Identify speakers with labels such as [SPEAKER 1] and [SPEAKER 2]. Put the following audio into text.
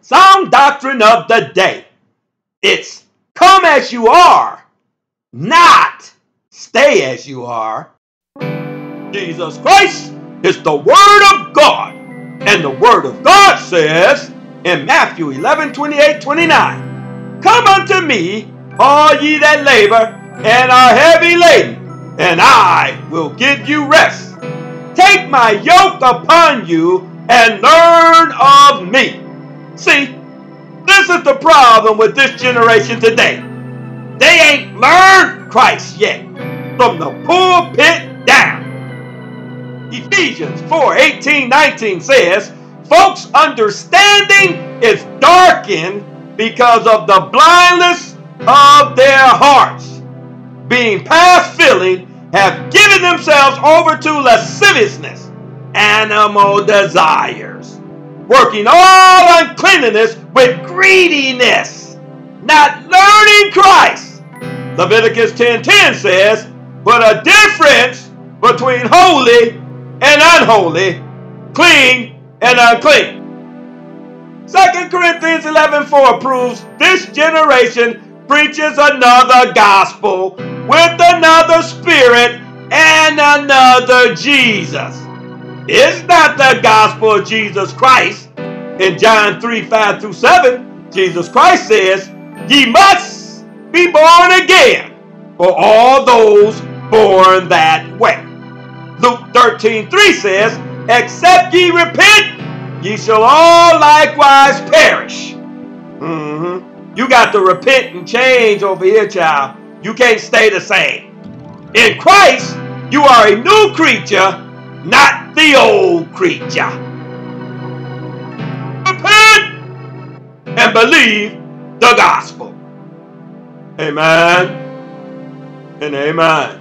[SPEAKER 1] Sound doctrine of the day. It's come as you are, not stay as you are. Jesus Christ is the Word of God. And the Word of God says in Matthew 11:28-29, come unto me, all ye that labor and are heavy laden, and I will give you rest. Take my yoke upon you and learn of me. See, this is the problem with this generation today. They ain't learned Christ yet, from the pulpit down. Ephesians 4:18-19 says, folks' understanding is darkened because of the blindness of their hearts, being past feeling, have given themselves over to lasciviousness, animal desires, working all uncleanness with greediness, not learning Christ. Leviticus 10:10 says, but a difference between holy and unholy, clean and unclean. 2 Corinthians 11:4 proves this generation preaches another gospel with another spirit and another Jesus. It's not the gospel of Jesus Christ. In John 3:5-7, Jesus Christ says, ye must be born again for all those born that way. Luke 13:3 says, except ye repent, ye shall all likewise perish. You got to repent and change over here, child. You can't stay the same. In Christ, you are a new creature, not the old creature. Repent and believe the gospel. Amen and amen.